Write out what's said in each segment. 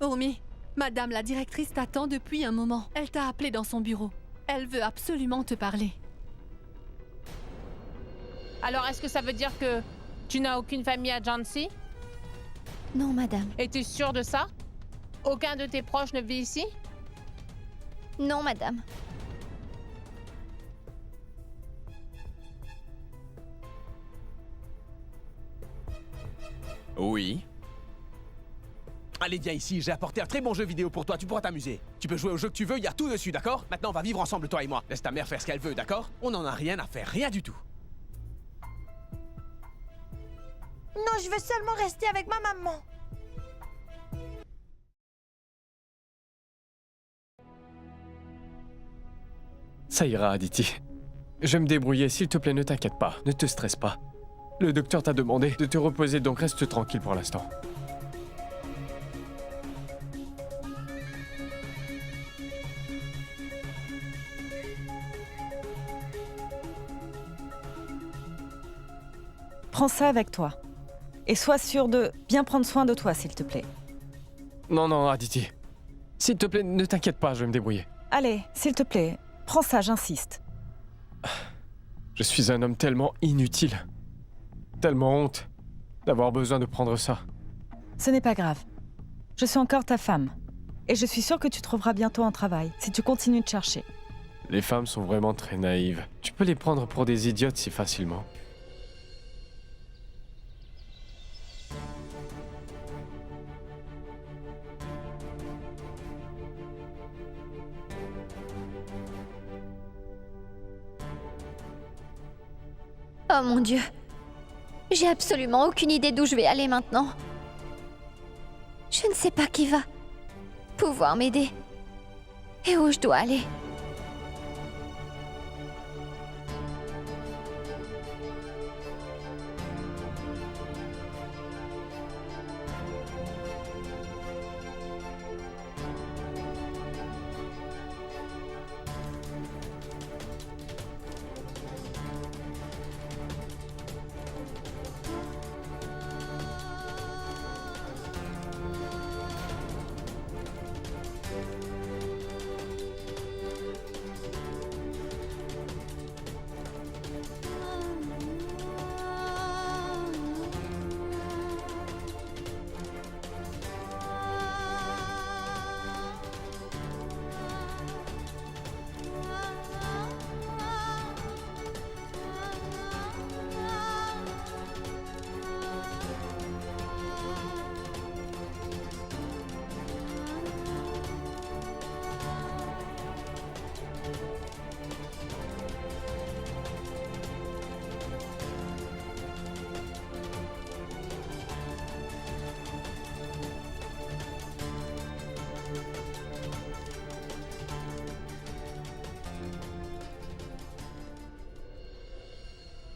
Urmi, Madame la directrice t'attend depuis un moment. Elle t'a appelé dans son bureau. Elle veut absolument te parler. Alors, est-ce que ça veut dire que tu n'as aucune famille à Jhansi? Non, madame. Es-tu sûre de ça? Aucun de tes proches ne vit ici? Non, madame. Oui. Allez, viens ici, j'ai apporté un très bon jeu vidéo pour toi, tu pourras t'amuser. Tu peux jouer au jeu que tu veux, il y a tout dessus, d'accord? Maintenant, on va vivre ensemble, toi et moi. Laisse ta mère faire ce qu'elle veut, d'accord? On n'en a rien à faire, rien du tout. Non, je veux seulement rester avec ma maman. Ça ira, Aditi. Je vais me débrouiller, s'il te plaît, ne t'inquiète pas, ne te stresse pas. Le docteur t'a demandé de te reposer, donc reste tranquille pour l'instant. Prends ça avec toi. Et sois sûr de bien prendre soin de toi, s'il te plaît. Non, non, Aditi. S'il te plaît, ne t'inquiète pas, je vais me débrouiller. Allez, s'il te plaît, prends ça, j'insiste. Je suis un homme tellement inutile. Tellement honte d'avoir besoin de prendre ça. Ce n'est pas grave. Je suis encore ta femme. Et je suis sûre que tu trouveras bientôt un travail, si tu continues de chercher. Les femmes sont vraiment très naïves. Tu peux les prendre pour des idiotes si facilement. Oh mon Dieu. J'ai absolument aucune idée d'où je vais aller maintenant. Je ne sais pas qui va pouvoir m'aider et où je dois aller.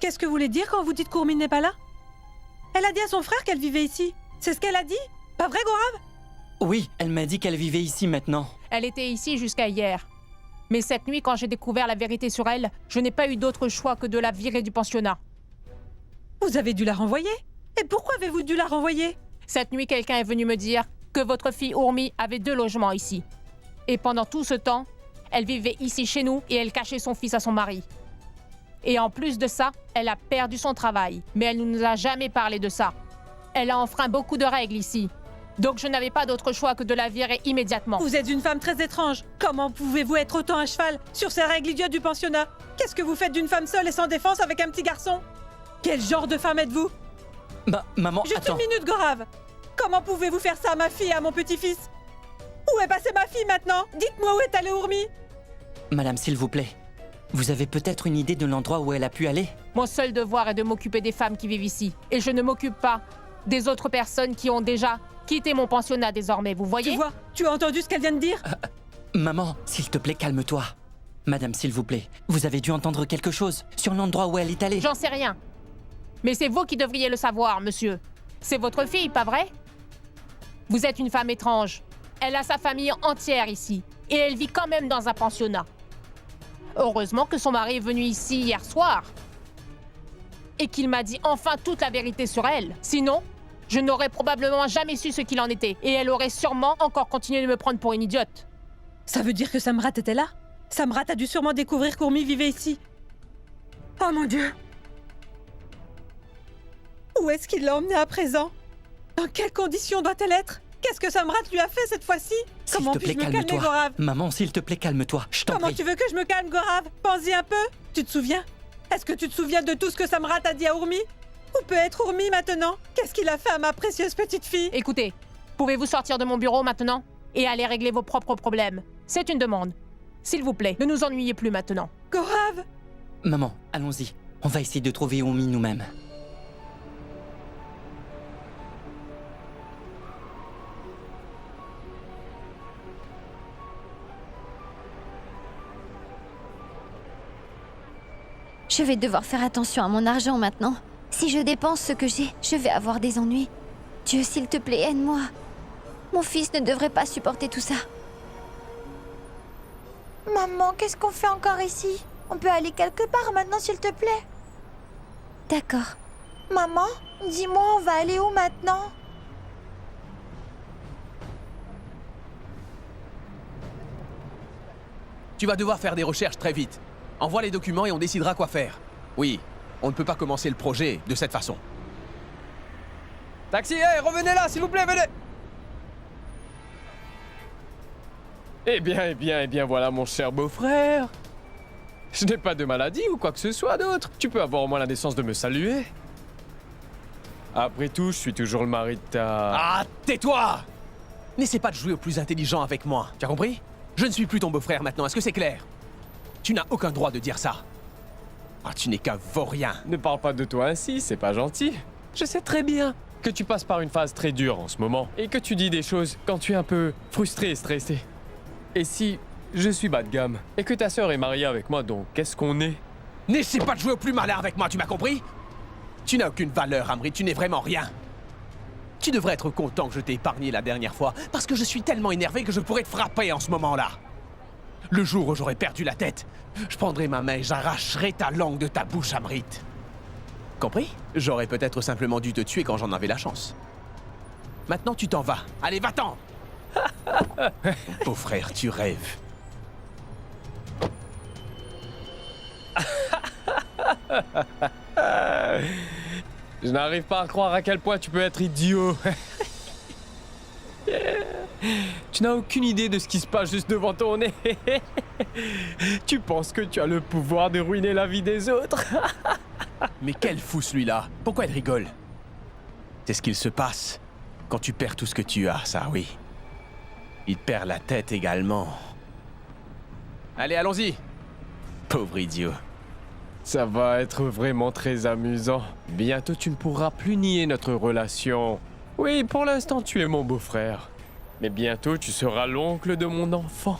Qu'est-ce que vous voulez dire quand vous dites qu'Urmi n'est pas là? Elle a dit à son frère qu'elle vivait ici. C'est ce qu'elle a dit? Pas vrai, Gaurav? Oui, elle m'a dit qu'elle vivait ici maintenant. Elle était ici jusqu'à hier. Mais cette nuit, quand j'ai découvert la vérité sur elle, je n'ai pas eu d'autre choix que de la virer du pensionnat. Vous avez dû la renvoyer? Et pourquoi avez-vous dû la renvoyer? Cette nuit, quelqu'un est venu me dire que votre fille Urmi avait 2 logements ici. Et pendant tout ce temps, elle vivait ici chez nous et elle cachait son fils à son mari. Et en plus de ça, elle a perdu son travail. Mais elle ne nous a jamais parlé de ça. Elle a enfreint beaucoup de règles ici. Donc je n'avais pas d'autre choix que de la virer immédiatement. Vous êtes une femme très étrange. Comment pouvez-vous être autant à cheval sur ces règles idiotes du pensionnat? Qu'est-ce que vous faites d'une femme seule et sans défense avec un petit garçon? Quel genre de femme êtes-vous? Bah, maman, Juste attends. une minute, Gaurav. Comment pouvez-vous faire ça à ma fille et à mon petit-fils? Où est passée ma fille maintenant? Dites-moi où est allée Urmi? Madame, s'il vous plaît, vous avez peut-être une idée de l'endroit où elle a pu aller? Mon seul devoir est de m'occuper des femmes qui vivent ici. Et je ne m'occupe pas des autres personnes qui ont déjà quitté mon pensionnat désormais, vous voyez? Tu vois, tu as entendu ce qu'elle vient de dire? Maman, s'il te plaît, calme-toi. Madame, s'il vous plaît, vous avez dû entendre quelque chose sur l'endroit où elle est allée. J'en sais rien. Mais c'est vous qui devriez le savoir, monsieur. C'est votre fille, pas vrai? Vous êtes une femme étrange. Elle a sa famille entière ici. Et elle vit quand même dans un pensionnat. Heureusement que son mari est venu ici hier soir. Et qu'il m'a dit enfin toute la vérité sur elle. Sinon, je n'aurais probablement jamais su ce qu'il en était. Et elle aurait sûrement encore continué de me prendre pour une idiote. Ça veut dire que Samrat était là? Samrat a dû sûrement découvrir qu'Urmi vivait ici. Oh mon Dieu! Où est-ce qu'il l'a emmenée à présent? Dans quelles conditions doit-elle être? Qu'est-ce que Samrat lui a fait cette fois-ci? Comment S'il te plaît, puis-je me calmer, calme-toi. Gaurav? Maman, s'il te plaît, calme-toi. Je t'en Comment prie. tu veux que je me calme, Gaurav? Pense-y un peu. Tu te souviens? Est-ce que tu te souviens de tout ce que Samrat a dit à Urmi? Où peut être Urmi maintenant? Qu'est-ce qu'il a fait à ma précieuse petite fille? Écoutez, pouvez-vous sortir de mon bureau maintenant et aller régler vos propres problèmes? C'est une demande. S'il vous plaît, ne nous ennuyez plus maintenant. Gaurav! Maman, allons-y. On va essayer de trouver Urmi nous-mêmes. Je vais devoir faire attention à mon argent maintenant. Si je dépense ce que j'ai, je vais avoir des ennuis. Dieu, s'il te plaît, aide-moi. Mon fils ne devrait pas supporter tout ça. Maman, qu'est-ce qu'on fait encore ici? On peut aller quelque part maintenant, s'il te plaît. D'accord. Maman, dis-moi, on va aller où maintenant? Tu vas devoir faire des recherches très vite. Envoie les documents et on décidera quoi faire. Oui, on ne peut pas commencer le projet de cette façon. Taxi, hey, revenez là, s'il vous plaît, venez! Eh bien, voilà, mon cher beau-frère. Je n'ai pas de maladie ou quoi que ce soit d'autre. Tu peux avoir au moins la décence de me saluer. Après tout, je suis toujours le mari de ta... Ah, tais-toi! N'essaie pas de jouer au plus intelligent avec moi, tu as compris? Je ne suis plus ton beau-frère maintenant, est-ce que c'est clair? Tu n'as aucun droit de dire ça. Ah, tu n'es qu'un vaurien. Ne parle pas de toi ainsi, c'est pas gentil. Je sais très bien que tu passes par une phase très dure en ce moment et que tu dis des choses quand tu es un peu frustré et stressé. Et si je suis bas de gamme et que ta sœur est mariée avec moi, donc qu'est-ce qu'on est? N'essaie pas de jouer au plus malin avec moi, tu m'as compris? Tu n'as aucune valeur, Amrit, tu n'es vraiment rien. Tu devrais être content que je t'ai épargné la dernière fois, parce que je suis tellement énervé que je pourrais te frapper en ce moment-là. Le jour où j'aurai perdu la tête, je prendrai ma main et j'arracherai ta langue de ta bouche, Amrit. Compris? J'aurais peut-être simplement dû te tuer quand j'en avais la chance. Maintenant, tu t'en vas. Allez, va-t'en! Beau frère, tu rêves. Je n'arrive pas à croire à quel point tu peux être idiot. Tu n'as aucune idée de ce qui se passe juste devant ton nez. Tu penses que tu as le pouvoir de ruiner la vie des autres. Mais quel fou celui-là! Pourquoi il rigole? C'est ce qu'il se passe quand tu perds tout ce que tu as, ça, oui. Il perd la tête également. Allez, allons-y! Pauvre idiot. Ça va être vraiment très amusant. Bientôt, tu ne pourras plus nier notre relation. Oui, pour l'instant, tu es mon beau-frère. Mais bientôt, tu seras l'oncle de mon enfant.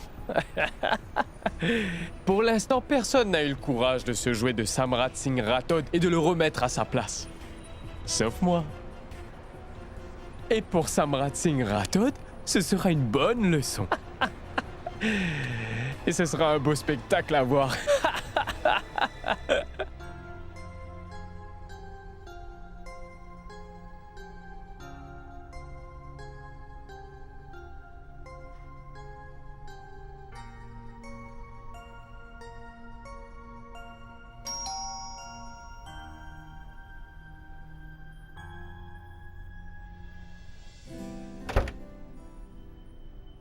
Pour l'instant, personne n'a eu le courage de se jouer de Samrat Singh Rathod et de le remettre à sa place. Sauf moi. Et pour Samrat Singh Rathod, ce sera une bonne leçon. Et ce sera un beau spectacle à voir.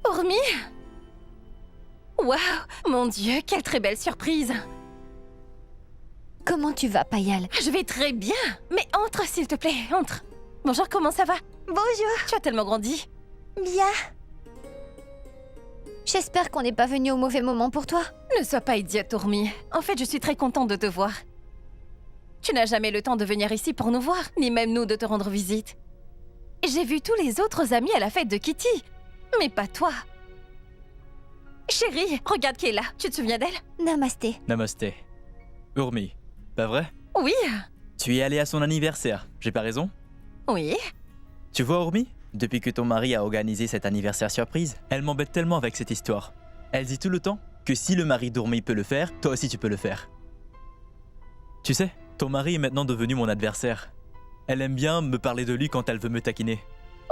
Urmi? Waouh! Mon Dieu, quelle très belle surprise! Comment tu vas, Payal? Je vais très bien! Mais entre, s'il te plaît, entre! Bonjour, comment ça va? Bonjour. Tu as tellement grandi! Bien. J'espère qu'on n'est pas venu au mauvais moment pour toi. Ne sois pas idiote, Urmi. En fait, je suis très contente de te voir. Tu n'as jamais le temps de venir ici pour nous voir, ni même nous de te rendre visite. J'ai vu tous les autres amis à la fête de Kitty, mais pas toi. Chérie, regarde qui est là. Tu te souviens d'elle? Namasté. Namasté. Urmi, pas vrai? Oui. Tu es allé à son anniversaire, j'ai pas raison? Oui. Tu vois, Urmi, depuis que ton mari a organisé cet anniversaire surprise, elle m'embête tellement avec cette histoire. Elle dit tout le temps que si le mari d'Urmi peut le faire, toi aussi tu peux le faire. Tu sais, ton mari est maintenant devenu mon adversaire. Elle aime bien me parler de lui quand elle veut me taquiner.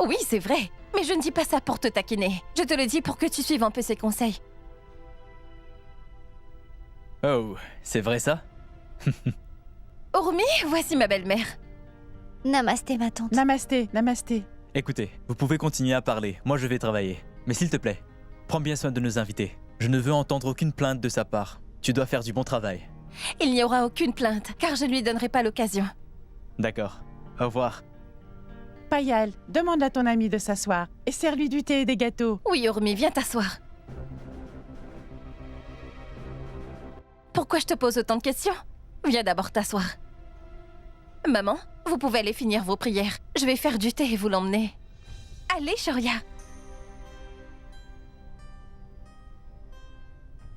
Oui, c'est vrai. Mais je ne dis pas ça pour te taquiner. Je te le dis pour que tu suives un peu ses conseils. Oh, c'est vrai ça? Urmi, voici ma belle-mère. Namasté, ma tante. Namasté, namasté. Écoutez, vous pouvez continuer à parler, moi je vais travailler. Mais s'il te plaît, prends bien soin de nos invités. Je ne veux entendre aucune plainte de sa part. Tu dois faire du bon travail. Il n'y aura aucune plainte, car je ne lui donnerai pas l'occasion. D'accord. Au revoir. Payal, demande à ton ami de s'asseoir et sers-lui du thé et des gâteaux. Oui, Urmi, viens t'asseoir. Pourquoi je te pose autant de questions? Viens d'abord t'asseoir. Maman, vous pouvez aller finir vos prières. Je vais faire du thé et vous l'emmener. Allez, Shoria.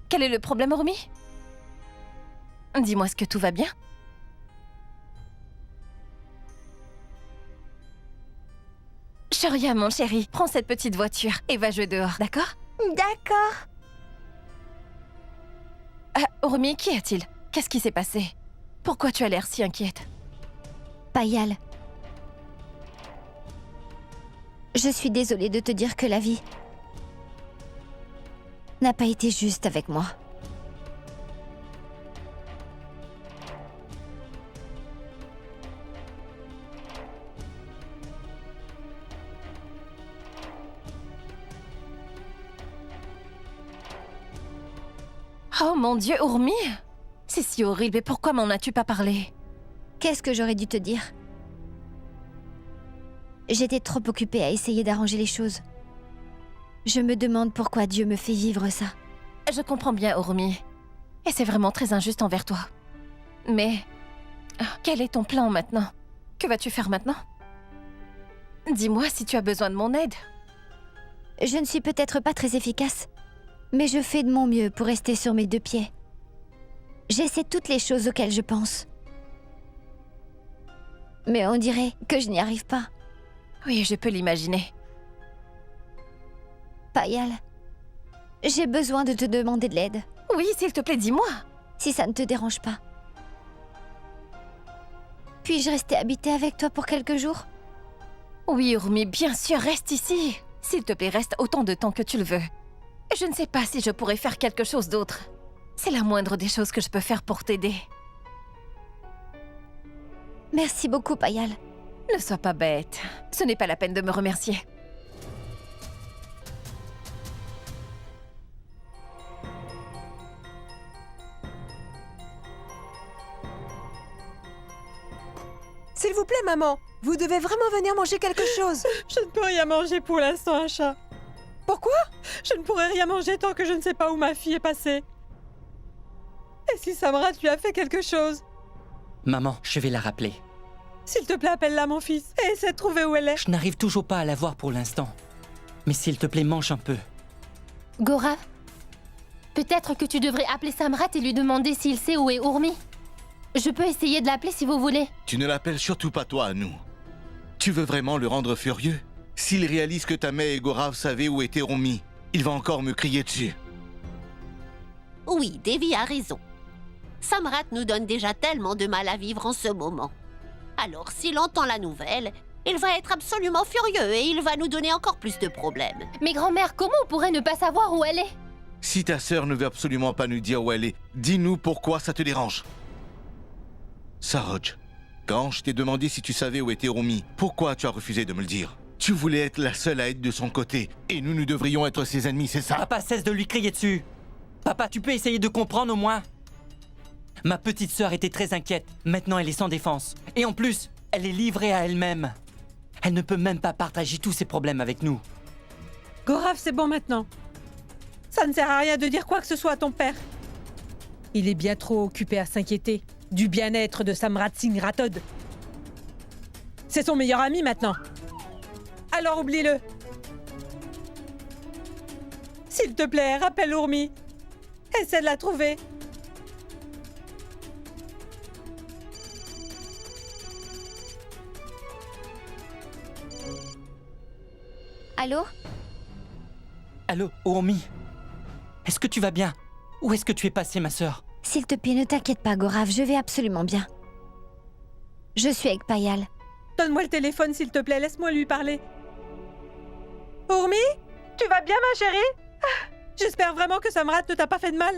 Quel est le problème, Urmi? Dis-moi, est-ce que tout va bien? Shoria, mon chéri, prends cette petite voiture et va jouer dehors, d'accord? D'accord. Urmi, qu'y a-t-il? Qu'est-ce qui s'est passé? Pourquoi tu as l'air si inquiète? Payal. Je suis désolée de te dire que la vie n'a pas été juste avec moi. Oh mon Dieu, Urmi! C'est si horrible, et pourquoi m'en as-tu pas parlé? Qu'est-ce que j'aurais dû te dire? J'étais trop occupée à essayer d'arranger les choses. Je me demande pourquoi Dieu me fait vivre ça. Je comprends bien, Urmi. Et c'est vraiment très injuste envers toi. Mais... quel est ton plan maintenant? Que vas-tu faire maintenant? Dis-moi si tu as besoin de mon aide. Je ne suis peut-être pas très efficace, mais je fais de mon mieux pour rester sur mes deux pieds. J'essaie toutes les choses auxquelles je pense. Mais on dirait que je n'y arrive pas. Oui, je peux l'imaginer. Payal, j'ai besoin de te demander de l'aide. Oui, s'il te plaît, dis-moi. Si ça ne te dérange pas. Puis-je rester habiter avec toi pour quelques jours? Oui, Urmi, bien sûr, reste ici. S'il te plaît, reste autant de temps que tu le veux. Je ne sais pas si je pourrais faire quelque chose d'autre. C'est la moindre des choses que je peux faire pour t'aider. Merci beaucoup, Payal. Ne sois pas bête. Ce n'est pas la peine de me remercier. S'il vous plaît, maman, vous devez vraiment venir manger quelque chose. Je ne peux rien manger pour l'instant, Acha. Pourquoi? Je ne pourrai rien manger tant que je ne sais pas où ma fille est passée. Et si Samrat lui a fait quelque chose? Maman, je vais la rappeler. S'il te plaît, appelle-la, mon fils, et essaie de trouver où elle est. Je n'arrive toujours pas à la voir pour l'instant. Mais s'il te plaît, mange un peu. Gaurav, peut-être que tu devrais appeler Samrat et lui demander s'il sait où est Urmi. Je peux essayer de l'appeler si vous voulez. Tu ne l'appelles surtout pas toi, nous. Tu veux vraiment le rendre furieux? S'il réalise que ta mère et Gaurav savaient où était Urmi, il va encore me crier dessus. Oui, Devi a raison. Samrat nous donne déjà tellement de mal à vivre en ce moment. Alors, s'il entend la nouvelle, il va être absolument furieux et il va nous donner encore plus de problèmes. Mais grand-mère, comment on pourrait ne pas savoir où elle est? Si ta sœur ne veut absolument pas nous dire où elle est, dis-nous pourquoi ça te dérange. Saroj, quand je t'ai demandé si tu savais où était Urmi, pourquoi tu as refusé de me le dire? Tu voulais être la seule à être de son côté, et nous devrions être ses ennemis, c'est ça? Papa, cesse de lui crier dessus. Papa, tu peux essayer de comprendre au moins? Ma petite sœur était très inquiète. Maintenant, elle est sans défense. Et en plus, elle est livrée à elle-même. Elle ne peut même pas partager tous ses problèmes avec nous. Gaurav, c'est bon maintenant. Ça ne sert à rien de dire quoi que ce soit à ton père. Il est bien trop occupé à s'inquiéter du bien-être de Samrat Singh Rathod. C'est son meilleur ami maintenant. Alors oublie-le. S'il te plaît, rappelle Urmi. Essaie de la trouver. Allô? Allô, Urmi? Est-ce que tu vas bien? Où est-ce que tu es passée, ma sœur? S'il te plaît, ne t'inquiète pas, Gaurav, je vais absolument bien. Je suis avec Payal. Donne-moi le téléphone, s'il te plaît, laisse-moi lui parler. Urmi, tu vas bien, ma chérie? J'espère vraiment que Samrat ne t'a pas fait de mal.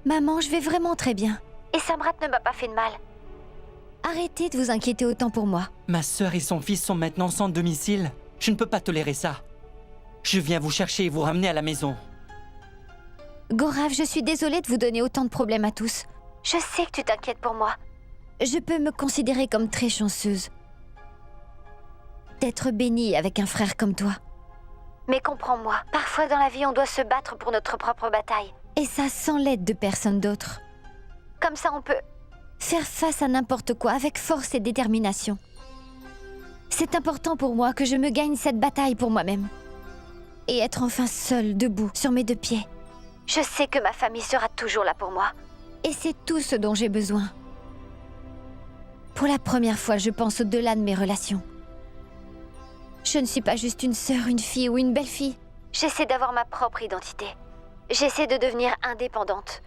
Maman, je vais vraiment très bien. Et Samrat ne m'a pas fait de mal. Arrêtez de vous inquiéter autant pour moi. Ma sœur et son fils sont maintenant sans domicile. Je ne peux pas tolérer ça. Je viens vous chercher et vous ramener à la maison. Gorav, je suis désolée de vous donner autant de problèmes à tous. Je sais que tu t'inquiètes pour moi. Je peux me considérer comme très chanceuse d'être bénie avec un frère comme toi. Mais comprends-moi, parfois dans la vie on doit se battre pour notre propre bataille. Et ça sans l'aide de personne d'autre. Comme ça on peut faire face à n'importe quoi avec force et détermination. C'est important pour moi que je me gagne cette bataille pour moi-même. Et être enfin seule, debout, sur mes 2 pieds. Je sais que ma famille sera toujours là pour moi. Et c'est tout ce dont j'ai besoin. Pour la première fois, je pense au-delà de mes relations. Je ne suis pas juste une sœur, une fille ou une belle-fille. J'essaie d'avoir ma propre identité. J'essaie de devenir indépendante.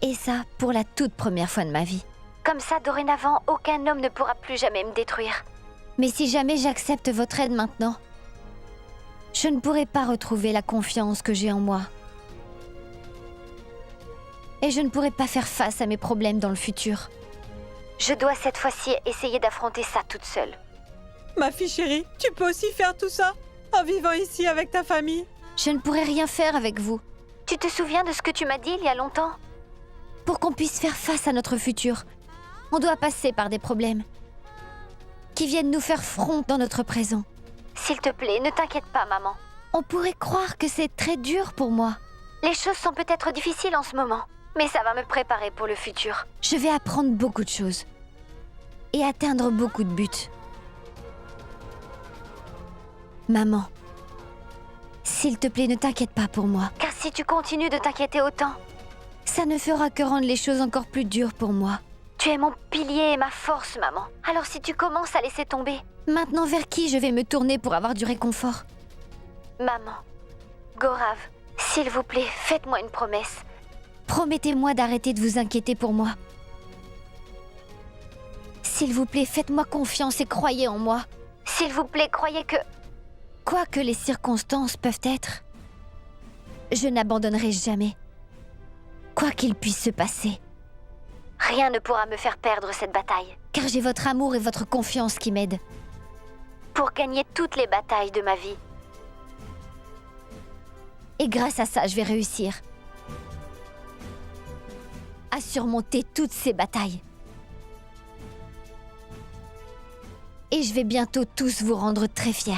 Et ça, pour la toute première fois de ma vie. Comme ça, dorénavant, aucun homme ne pourra plus jamais me détruire. Mais si jamais j'accepte votre aide maintenant, je ne pourrai pas retrouver la confiance que j'ai en moi. Et je ne pourrai pas faire face à mes problèmes dans le futur. Je dois cette fois-ci essayer d'affronter ça toute seule. Ma fille chérie, tu peux aussi faire tout ça en vivant ici avec ta famille. Je ne pourrai rien faire avec vous. Tu te souviens de ce que tu m'as dit il y a longtemps? Pour qu'on puisse faire face à notre futur, on doit passer par des problèmes qui viennent nous faire front dans notre présent. S'il te plaît, ne t'inquiète pas, maman. On pourrait croire que c'est très dur pour moi. Les choses sont peut-être difficiles en ce moment, mais ça va me préparer pour le futur. Je vais apprendre beaucoup de choses et atteindre beaucoup de buts. Maman, s'il te plaît, ne t'inquiète pas pour moi. Car si tu continues de t'inquiéter autant, ça ne fera que rendre les choses encore plus dures pour moi. Tu es mon pilier et ma force, maman. Alors si tu commences à laisser tomber, maintenant vers qui je vais me tourner pour avoir du réconfort? Maman, Gorav, s'il vous plaît, faites-moi une promesse. Promettez-moi d'arrêter de vous inquiéter pour moi. S'il vous plaît, faites-moi confiance et croyez en moi. S'il vous plaît, croyez que... Quoi que les circonstances peuvent être, je n'abandonnerai jamais. Quoi qu'il puisse se passer, rien ne pourra me faire perdre cette bataille. Car j'ai votre amour et votre confiance qui m'aident pour gagner toutes les batailles de ma vie. Et grâce à ça, je vais réussir à surmonter toutes ces batailles. Et je vais bientôt tous vous rendre très fiers.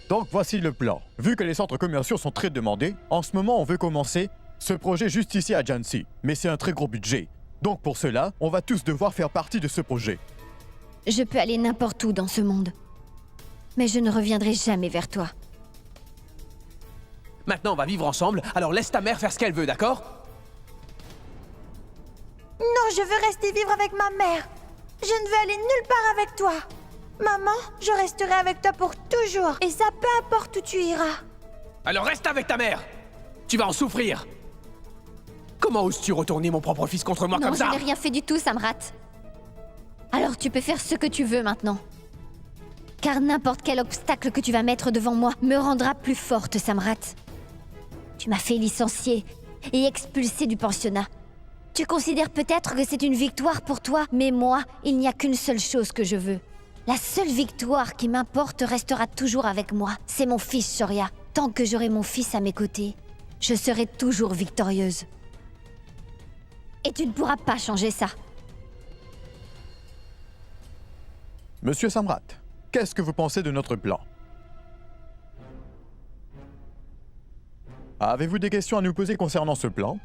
Donc voici le plan. Vu que les centres commerciaux sont très demandés, en ce moment on veut commencer ce projet juste ici à Jhansi. Mais c'est un très gros budget. Donc pour cela, on va tous devoir faire partie de ce projet. Je peux aller n'importe où dans ce monde. Mais je ne reviendrai jamais vers toi. Maintenant, on va vivre ensemble, alors laisse ta mère faire ce qu'elle veut, d'accord? Non, je veux rester vivre avec ma mère. Je ne veux aller nulle part avec toi. Maman, je resterai avec toi pour toujours. Et ça, peu importe où tu iras. Alors reste avec ta mère! Tu vas en souffrir! Comment oses-tu retourner mon propre fils contre moi non, comme ça? Non, je n'ai rien fait du tout, Samrat. Alors tu peux faire ce que tu veux maintenant. Car n'importe quel obstacle que tu vas mettre devant moi me rendra plus forte, Samrat. Tu m'as fait licencier et expulser du pensionnat. Tu considères peut-être que c'est une victoire pour toi, mais moi, il n'y a qu'une seule chose que je veux. La seule victoire qui m'importe restera toujours avec moi. C'est mon fils, Shoria. Tant que j'aurai mon fils à mes côtés, je serai toujours victorieuse. Et tu ne pourras pas changer ça. Monsieur Samrat, qu'est-ce que vous pensez de notre plan? Avez-vous des questions à nous poser concernant ce plan?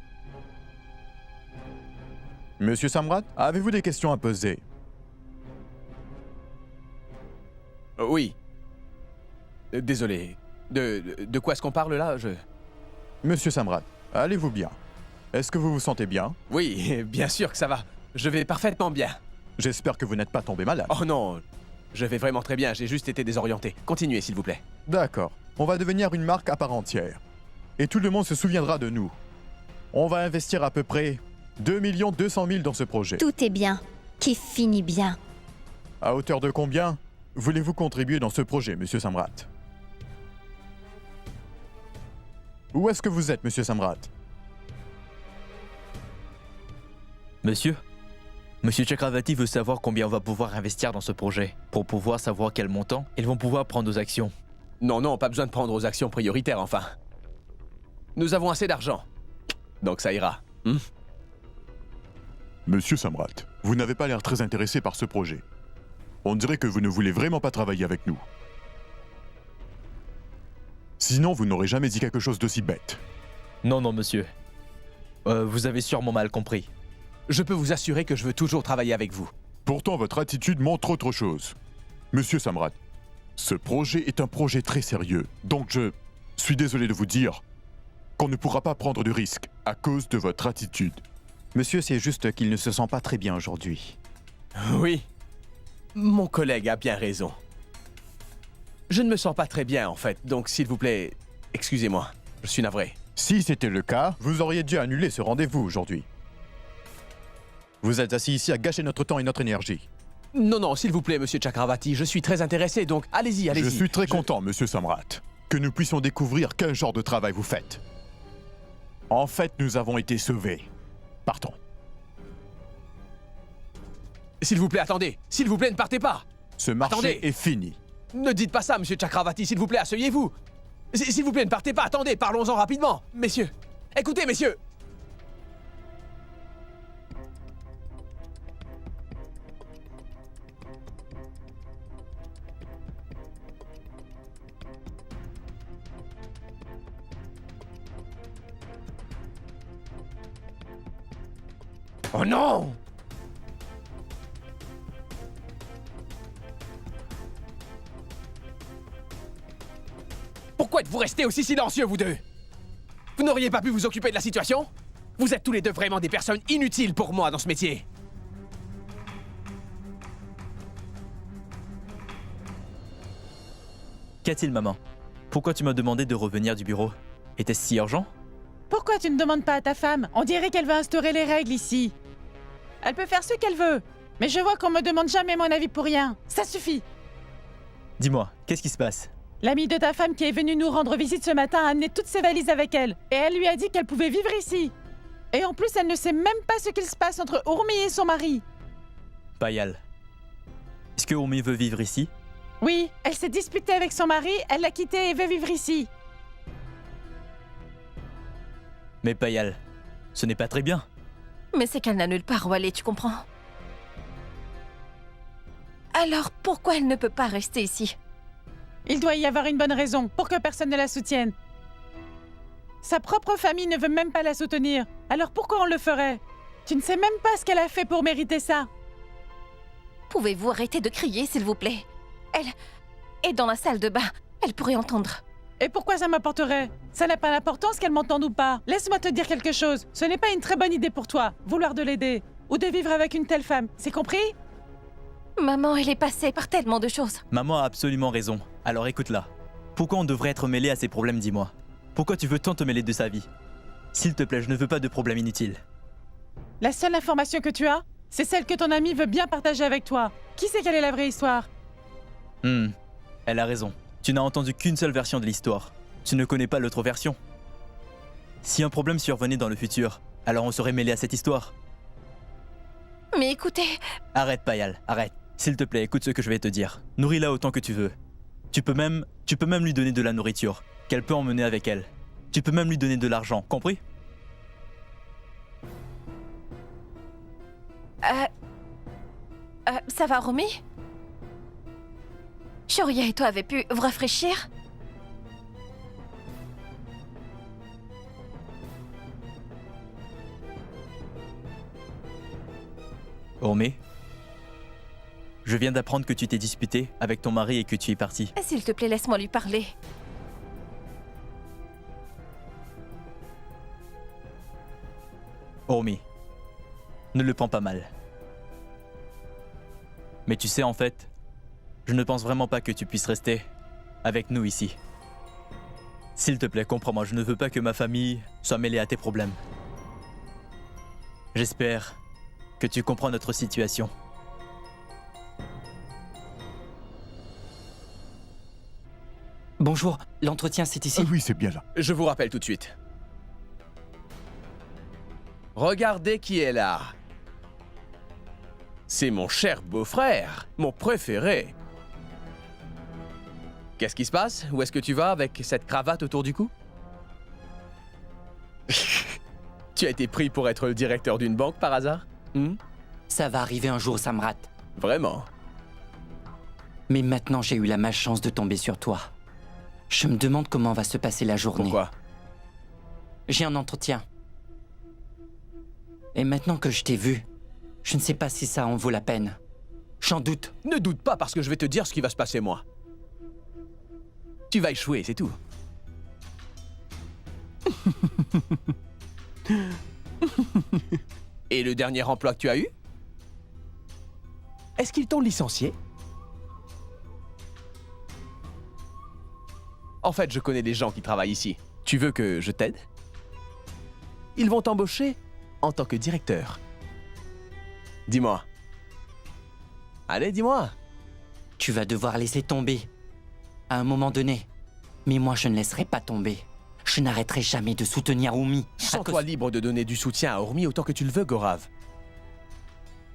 Monsieur Samrat, avez-vous des questions à poser? Oui. Désolé. De quoi est-ce qu'on parle là? Monsieur Samrat, allez-vous bien? Est-ce que vous vous sentez bien? Oui, bien sûr que ça va. Je vais parfaitement bien. J'espère que vous n'êtes pas tombé malade. Oh non, je vais vraiment très bien, j'ai juste été désorienté. Continuez s'il vous plaît. D'accord, on va devenir une marque à part entière. Et tout le monde se souviendra de nous. On va investir à peu près 2 200 000 dans ce projet. Tout est bien, qui finit bien. À hauteur de combien voulez-vous contribuer dans ce projet, Monsieur Samrat? Où est-ce que vous êtes, Monsieur Samrat? Monsieur Chakravarti veut savoir combien on va pouvoir investir dans ce projet, pour pouvoir savoir quel montant ils vont pouvoir prendre aux actions. Non, pas besoin de prendre aux actions prioritaires, enfin. Nous avons assez d'argent. Donc ça ira. Monsieur Samrat, vous n'avez pas l'air très intéressé par ce projet. On dirait que vous ne voulez vraiment pas travailler avec nous. Sinon, vous n'aurez jamais dit quelque chose d'aussi bête. Non, monsieur. Vous avez sûrement mal compris. Je peux vous assurer que je veux toujours travailler avec vous. Pourtant, votre attitude montre autre chose. Monsieur Samrat, ce projet est un projet très sérieux. Donc je suis désolé de vous dire qu'on ne pourra pas prendre de risques à cause de votre attitude. Monsieur, c'est juste qu'il ne se sent pas très bien aujourd'hui. Oui. Mon collègue a bien raison. Je ne me sens pas très bien, en fait. Donc, s'il vous plaît, excusez-moi. Je suis navré. Si c'était le cas, vous auriez dû annuler ce rendez-vous aujourd'hui. Vous êtes assis ici à gâcher notre temps et notre énergie. Non, s'il vous plaît, Monsieur Chakravarti, je suis très intéressé, donc allez-y. Je suis très content, Monsieur Samrat, que nous puissions découvrir quel genre de travail vous faites. En fait, nous avons été sauvés. Partons. S'il vous plaît, attendez. S'il vous plaît, ne partez pas. Ce marché Attendez. est fini. Ne dites pas ça, Monsieur Chakravarti, s'il vous plaît, asseyez-vous. S'il vous plaît, ne partez pas, attendez, parlons-en rapidement. Messieurs, écoutez, messieurs. Oh non! Pourquoi êtes-vous restés aussi silencieux, vous deux? Vous n'auriez pas pu vous occuper de la situation? Vous êtes tous les deux vraiment des personnes inutiles pour moi dans ce métier. Qu'a-t-il, maman? Pourquoi tu m'as demandé de revenir du bureau? Était-ce si urgent? Pourquoi tu ne demandes pas à ta femme? On dirait qu'elle va instaurer les règles ici. Elle peut faire ce qu'elle veut. Mais je vois qu'on me demande jamais mon avis pour rien. Ça suffit. Dis-moi, qu'est-ce qui se passe? L'amie de ta femme qui est venue nous rendre visite ce matin a amené toutes ses valises avec elle. Et elle lui a dit qu'elle pouvait vivre ici. Et en plus, elle ne sait même pas ce qu'il se passe entre Urmi et son mari. Payal. Est-ce que Urmi veut vivre ici? Oui, elle s'est disputée avec son mari, elle l'a quitté et veut vivre ici. Mais Payal, ce n'est pas très bien. Mais c'est qu'elle n'a nulle part où aller, tu comprends? Alors pourquoi elle ne peut pas rester ici? Il doit y avoir une bonne raison pour que personne ne la soutienne. Sa propre famille ne veut même pas la soutenir. Alors pourquoi on le ferait? Tu ne sais même pas ce qu'elle a fait pour mériter ça. Pouvez-vous arrêter de crier, s'il vous plaît? Elle est dans la salle de bain. Elle pourrait entendre. Et pourquoi ça m'apporterait? Ça n'a pas d'importance qu'elle m'entende ou pas. Laisse-moi te dire quelque chose. Ce n'est pas une très bonne idée pour toi, vouloir de l'aider. Ou de vivre avec une telle femme. C'est compris? Maman, elle est passée par tellement de choses. Maman a absolument raison. Alors écoute-la. Pourquoi on devrait être mêlé à ses problèmes, dis-moi? Pourquoi tu veux tant te mêler de sa vie? S'il te plaît, je ne veux pas de problème inutile. La seule information que tu as, c'est celle que ton ami veut bien partager avec toi. Qui sait quelle est la vraie histoire? Elle a raison. Tu n'as entendu qu'une seule version de l'histoire. Tu ne connais pas l'autre version. Si un problème survenait dans le futur, alors on serait mêlé à cette histoire. Mais écoutez... Arrête, Payal, arrête. S'il te plaît, écoute ce que je vais te dire. Nourris-la autant que tu veux. Tu peux même lui donner de la nourriture, qu'elle peut emmener avec elle. Tu peux même lui donner de l'argent, compris? Ça va, Romy? Shoria et toi avez pu vous rafraîchir? Urmi, je viens d'apprendre que tu t'es disputé avec ton mari et que tu es parti. S'il te plaît, laisse-moi lui parler. Urmi, ne le prends pas mal. Mais tu sais, en fait, je ne pense vraiment pas que tu puisses rester avec nous ici. S'il te plaît, comprends-moi, je ne veux pas que ma famille soit mêlée à tes problèmes. J'espère que tu comprends notre situation. Bonjour, l'entretien c'est ici. Oui, c'est bien là. Je vous rappelle tout de suite. Regardez qui est là. C'est mon cher beau-frère, mon préféré. Qu'est-ce qui se passe? Où est-ce que tu vas avec cette cravate autour du cou? Tu as été pris pour être le directeur d'une banque par hasard? Ça va arriver un jour, Samrat. Vraiment? Mais maintenant j'ai eu la malchance de tomber sur toi. Je me demande comment va se passer la journée. Pourquoi? J'ai un entretien. Et maintenant que je t'ai vu, je ne sais pas si ça en vaut la peine. J'en doute. Ne doute pas parce que je vais te dire ce qui va se passer moi. Tu vas échouer, c'est tout. Et le dernier emploi que tu as eu? Est-ce qu'ils t'ont licencié? En fait, je connais des gens qui travaillent ici. Tu veux que je t'aide? Ils vont t'embaucher en tant que directeur. Dis-moi. Allez, dis-moi. Tu vas devoir laisser tomber. À un moment donné. Mais moi, je ne laisserai pas tomber. Je n'arrêterai jamais de soutenir Oumi. Sens-toi libre de donner du soutien à Ormi autant que tu le veux, Gorav.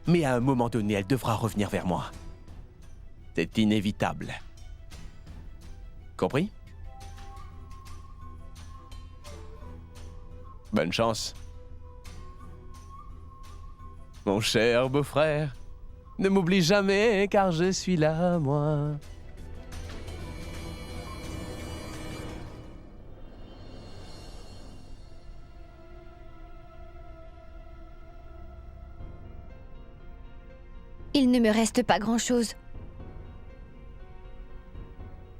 Mais à un moment donné, elle devra revenir vers moi. C'est inévitable. Compris? Bonne chance. Mon cher beau-frère, ne m'oublie jamais car je suis là, moi. Il ne me reste pas grand-chose.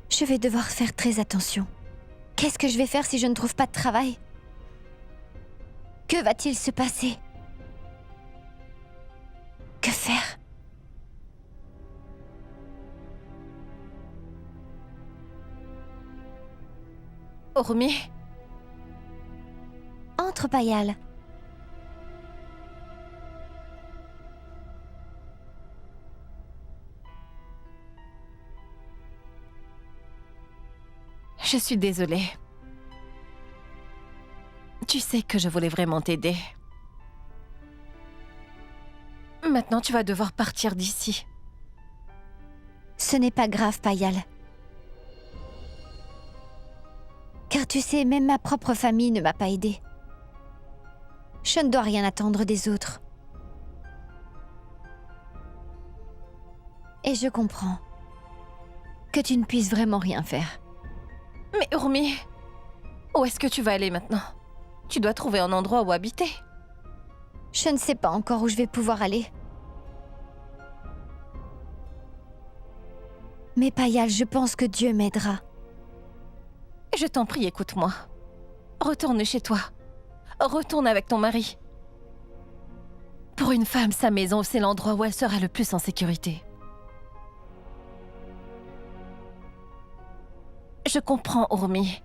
Je vais devoir faire très attention. Qu'est-ce que je vais faire si je ne trouve pas de travail? Que va-t-il se passer? Que faire? Ormi? Entre, Payal. Je suis désolée. Tu sais que je voulais vraiment t'aider. Maintenant, tu vas devoir partir d'ici. Ce n'est pas grave, Payal. Car tu sais, même ma propre famille ne m'a pas aidée. Je ne dois rien attendre des autres. Et je comprends que tu ne puisses vraiment rien faire. Mais Urmi, où est-ce que tu vas aller maintenant? Tu dois trouver un endroit où habiter. Je ne sais pas encore où je vais pouvoir aller. Mais Payal, je pense que Dieu m'aidera. Je t'en prie, écoute-moi. Retourne chez toi. Retourne avec ton mari. Pour une femme, sa maison, c'est l'endroit où elle sera le plus en sécurité. Je comprends, Urmi.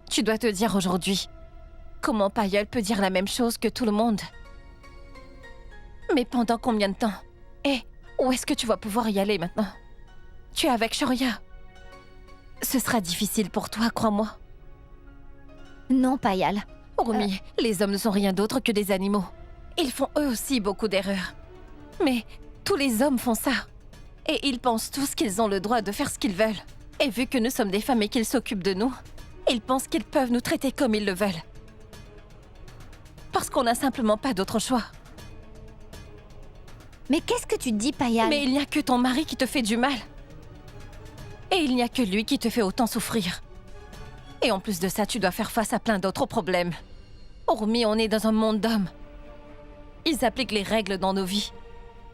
Tu dois te dire aujourd'hui comment Payal peut dire la même chose que tout le monde. Mais pendant combien de temps? Et où est-ce que tu vas pouvoir y aller maintenant? Tu es avec Shoria. Ce sera difficile pour toi, crois-moi. Non, Payal. Urmi, les hommes ne sont rien d'autre que des animaux. Ils font eux aussi beaucoup d'erreurs. Mais tous les hommes font ça. Et ils pensent tous qu'ils ont le droit de faire ce qu'ils veulent. Et vu que nous sommes des femmes et qu'ils s'occupent de nous, ils pensent qu'ils peuvent nous traiter comme ils le veulent. Parce qu'on n'a simplement pas d'autre choix. Mais qu'est-ce que tu dis, Payal? Mais il n'y a que ton mari qui te fait du mal. Et il n'y a que lui qui te fait autant souffrir. Et en plus de ça, tu dois faire face à plein d'autres problèmes. Hormis, on est dans un monde d'hommes. Ils appliquent les règles dans nos vies.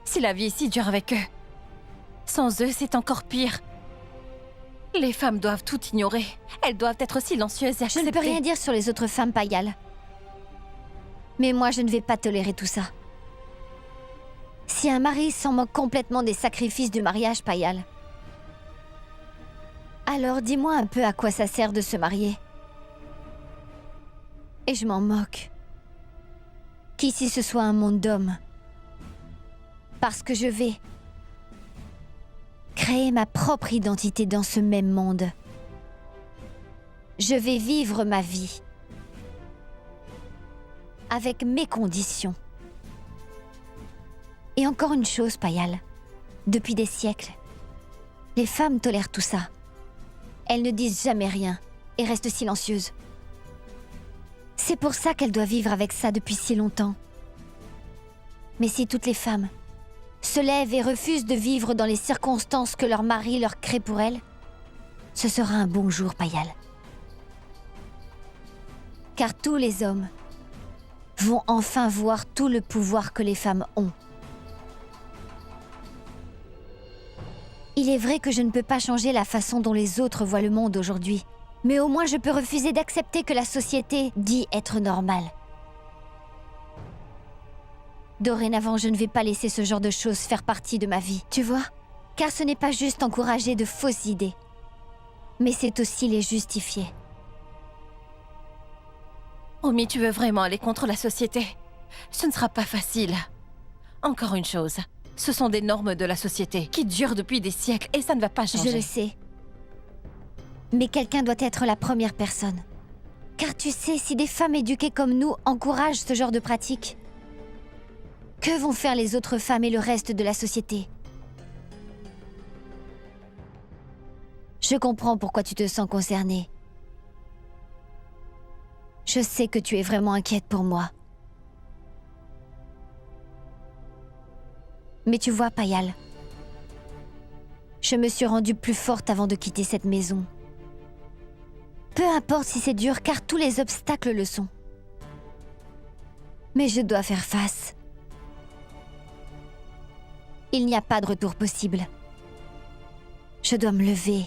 Si la vie est si dure avec eux, sans eux, c'est encore pire. Les femmes doivent tout ignorer. Elles doivent être silencieuses et accepter. Je ne peux rien dire sur les autres femmes, Payal. Mais moi, je ne vais pas tolérer tout ça. Si un mari s'en moque complètement des sacrifices du mariage, Payal, alors dis-moi un peu à quoi ça sert de se marier. Et je m'en moque. qu'ici ce soit un monde d'hommes. Parce que je vais créer ma propre identité dans ce même monde. Je vais vivre ma vie avec mes conditions. Et encore une chose, Payal. Depuis des siècles, les femmes tolèrent tout ça. Elles ne disent jamais rien et restent silencieuses. C'est pour ça qu'elles doivent vivre avec ça depuis si longtemps. Mais si toutes les femmes se lèvent et refusent de vivre dans les circonstances que leur mari leur crée pour elles, ce sera un bon jour, Payal. Car tous les hommes vont enfin voir tout le pouvoir que les femmes ont. Il est vrai que je ne peux pas changer la façon dont les autres voient le monde aujourd'hui, mais au moins je peux refuser d'accepter que la société dit être normale. Dorénavant, je ne vais pas laisser ce genre de choses faire partie de ma vie, tu vois? Car ce n'est pas juste encourager de fausses idées, mais c'est aussi les justifier. Omi, tu veux vraiment aller contre la société? Ce ne sera pas facile. Encore une chose, ce sont des normes de la société qui durent depuis des siècles et ça ne va pas changer. Je le sais. Mais quelqu'un doit être la première personne. Car tu sais, si des femmes éduquées comme nous encouragent ce genre de pratique, que vont faire les autres femmes et le reste de la société? Je comprends pourquoi tu te sens concernée. Je sais que tu es vraiment inquiète pour moi. Mais tu vois, Payal, je me suis rendue plus forte avant de quitter cette maison. Peu importe si c'est dur, car tous les obstacles le sont. Mais je dois faire face. Il n'y a pas de retour possible. Je dois me lever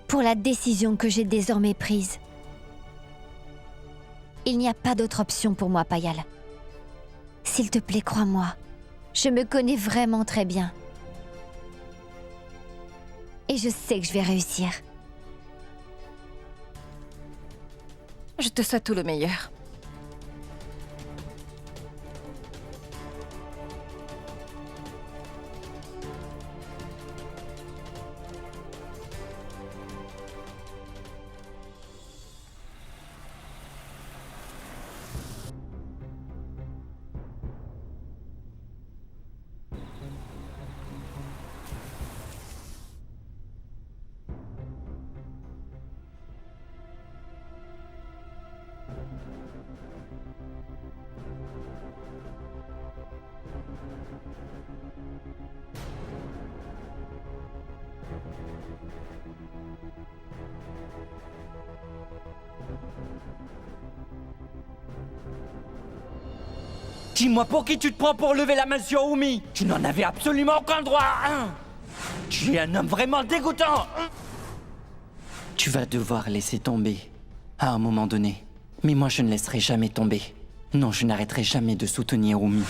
pour la décision que j'ai désormais prise. Il n'y a pas d'autre option pour moi, Payal. S'il te plaît, crois-moi. Je me connais vraiment très bien. Et je sais que je vais réussir. Je te souhaite tout le meilleur. Dis-moi pour qui tu te prends pour lever la main sur Oumi? Tu n'en avais absolument aucun droit, hein? Tu es un homme vraiment dégoûtant, hein? Tu vas devoir laisser tomber, à un moment donné. Mais moi, je ne laisserai jamais tomber. Non, je n'arrêterai jamais de soutenir Oumi.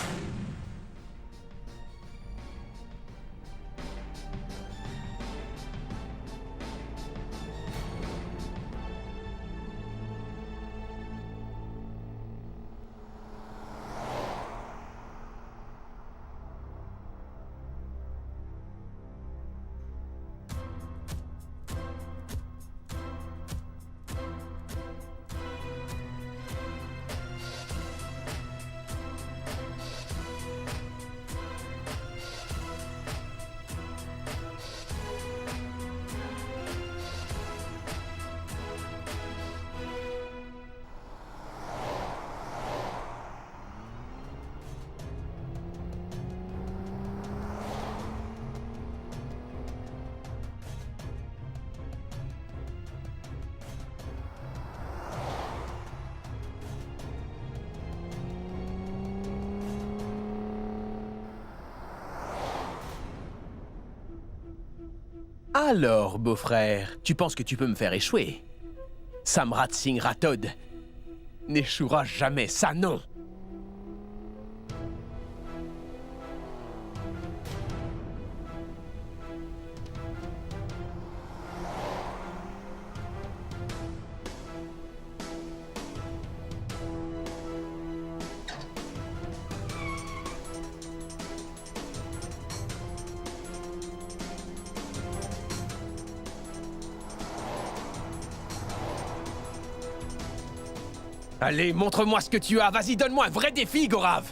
Alors, beau-frère, tu penses que tu peux me faire échouer? Samrat Singh Rathod n'échouera jamais, ça non! Allez, montre-moi ce que tu as. Vas-y, donne-moi un vrai défi, Gorav.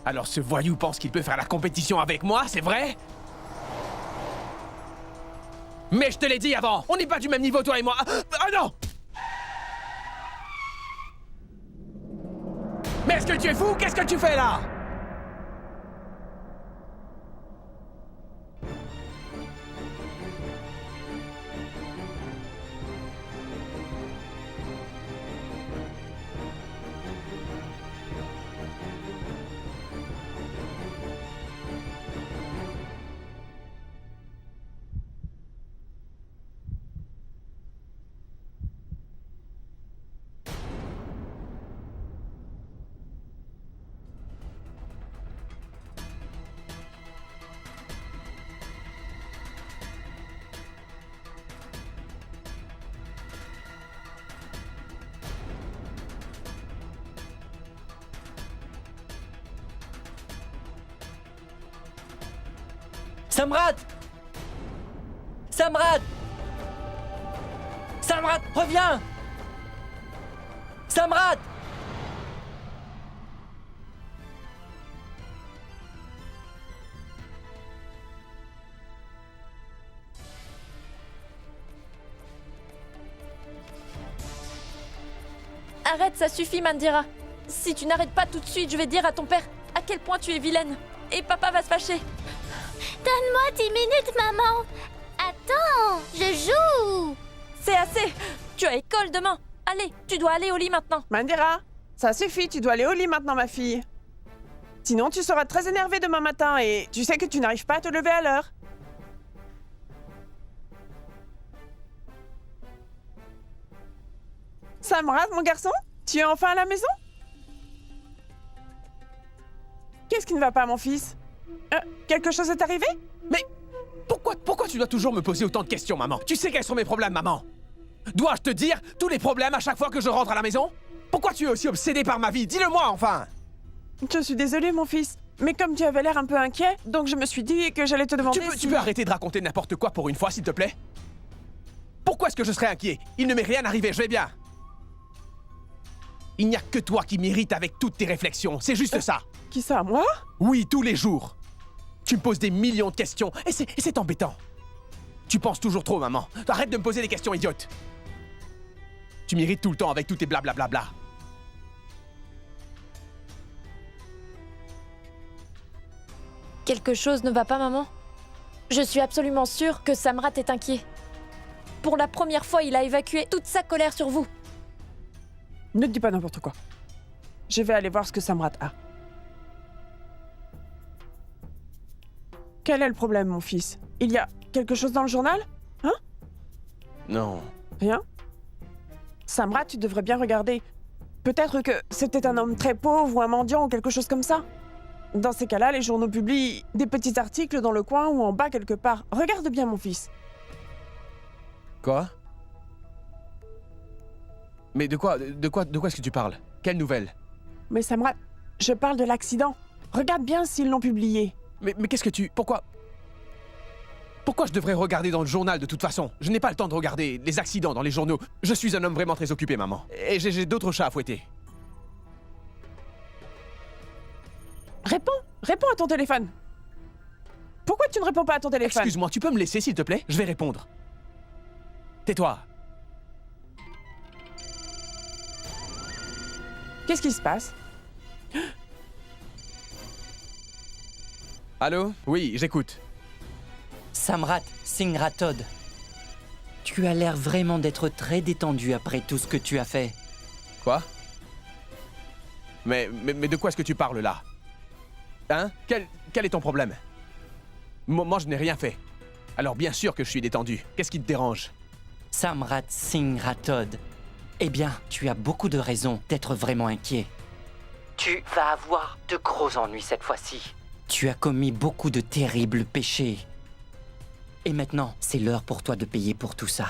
Alors ce voyou pense qu'il peut faire la compétition avec moi, c'est vrai? Mais je te l'ai dit avant, on n'est pas du même niveau, toi et moi. Ah non! Mais est-ce que tu es fou? Qu'est-ce que tu fais là? Samrat! Samrat! Samrat, reviens! Samrat! Arrête, ça suffit, Mandira. Si tu n'arrêtes pas tout de suite, je vais dire à ton père à quel point tu es vilaine. Et papa va se fâcher. Donne-moi 10 minutes, maman. Attends, je joue. C'est assez. Tu as école demain. Allez, tu dois aller au lit maintenant. Mandira, ça suffit, tu dois aller au lit maintenant, ma fille. Sinon, tu seras très énervée demain matin et tu sais que tu n'arrives pas à te lever à l'heure. Samrat, mon garçon, tu es enfin à la maison? Qu'est-ce qui ne va pas, mon fils? Quelque chose est arrivé? Mais pourquoi tu dois toujours me poser autant de questions, maman? Tu sais quels sont mes problèmes, maman? Dois-je te dire tous les problèmes à chaque fois que je rentre à la maison? Pourquoi tu es aussi obsédé par ma vie? Dis-le-moi, enfin! Je suis désolée, mon fils. Mais comme tu avais l'air un peu inquiet, donc je me suis dit que j'allais te demander Tu peux arrêter de raconter n'importe quoi pour une fois, s'il te plaît? Pourquoi est-ce que je serais inquiet? Il ne m'est rien arrivé, je vais bien. Il n'y a que toi qui m'irrites avec toutes tes réflexions, c'est juste ça. Qui ça, moi? Oui, tous les jours. Tu me poses des millions de questions, et c'est embêtant. Tu penses toujours trop, maman. Arrête de me poser des questions idiotes. Tu m'irrites tout le temps avec tous tes blablabla. Quelque chose ne va pas, maman? Je suis absolument sûre que Samrat est inquiet. Pour la première fois, il a évacué toute sa colère sur vous. Ne dis pas n'importe quoi. Je vais aller voir ce que Samrat a. Quel est le problème, mon fils? Il y a quelque chose dans le journal? Hein? Non. Rien? Samrat, tu devrais bien regarder. Peut-être que c'était un homme très pauvre ou un mendiant ou quelque chose comme ça. Dans ces cas-là, les journaux publient des petits articles dans le coin ou en bas quelque part. Regarde bien, mon fils. Quoi? Mais de quoi est-ce que tu parles? Quelle nouvelle? Mais Samrat, je parle de l'accident. Regarde bien s'ils l'ont publié. Mais qu'est-ce que tu... Pourquoi je devrais regarder dans le journal de toute façon? Je n'ai pas le temps de regarder les accidents dans les journaux. Je suis un homme vraiment très occupé, maman. Et j'ai d'autres chats à fouetter. Réponds à ton téléphone. Pourquoi tu ne réponds pas à ton téléphone? Excuse-moi, tu peux me laisser, s'il te plaît? Je vais répondre. Tais-toi. Qu'est-ce qui se passe? Allô? Oui, j'écoute. Samrat Singh Rathod. Tu as l'air vraiment d'être très détendu après tout ce que tu as fait. Quoi? Mais de quoi est-ce que tu parles là? Hein? Quel est ton problème? Moi, je n'ai rien fait. Alors bien sûr que je suis détendu. Qu'est-ce qui te dérange? Samrat Singh Rathod. Eh bien, tu as beaucoup de raisons d'être vraiment inquiet. Tu vas avoir de gros ennuis cette fois-ci. Tu as commis beaucoup de terribles péchés. Et maintenant, c'est l'heure pour toi de payer pour tout ça.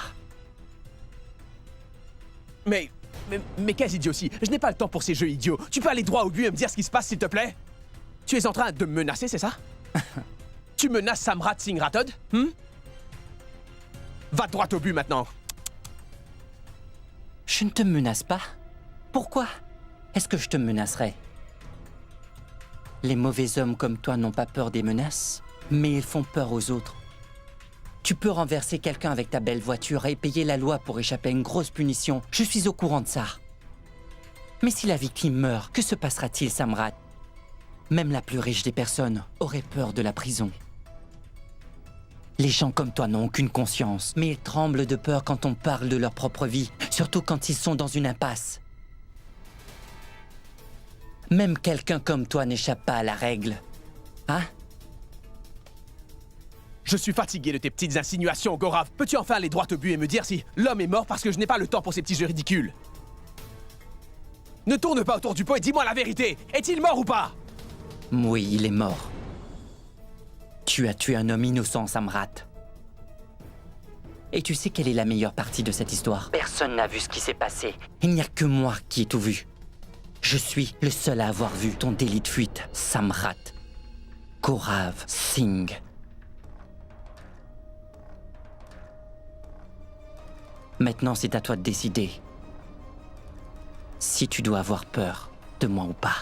Mais quelle idiotie! Je n'ai pas le temps pour ces jeux idiots. Tu peux aller droit au but et me dire ce qui se passe, s'il te plaît? Tu es en train de me menacer, c'est ça? Tu menaces Samrat Singh Rathod? Va droit au but maintenant. Je ne te menace pas. Pourquoi est-ce que je te menacerais? Les mauvais hommes comme toi n'ont pas peur des menaces, mais ils font peur aux autres. Tu peux renverser quelqu'un avec ta belle voiture et payer la loi pour échapper à une grosse punition. Je suis au courant de ça. Mais si la victime meurt, que se passera-t-il, Samrat? Même la plus riche des personnes aurait peur de la prison. Les gens comme toi n'ont aucune conscience, mais ils tremblent de peur quand on parle de leur propre vie, surtout quand ils sont dans une impasse. Même quelqu'un comme toi n'échappe pas à la règle. Hein? Je suis fatigué de tes petites insinuations, Gorav. Peux-tu enfin aller droit au but et me dire si l'homme est mort parce que je n'ai pas le temps pour ces petits jeux ridicules? Ne tourne pas autour du pot et dis-moi la vérité. Est-il mort ou pas? Oui, il est mort. Tu as tué un homme innocent, Samrat. Et tu sais quelle est la meilleure partie de cette histoire? Personne n'a vu ce qui s'est passé. Il n'y a que moi qui ai tout vu. Je suis le seul à avoir vu ton délit de fuite, Samrat. Gorav Singh. Maintenant, c'est à toi de décider si tu dois avoir peur de moi ou pas.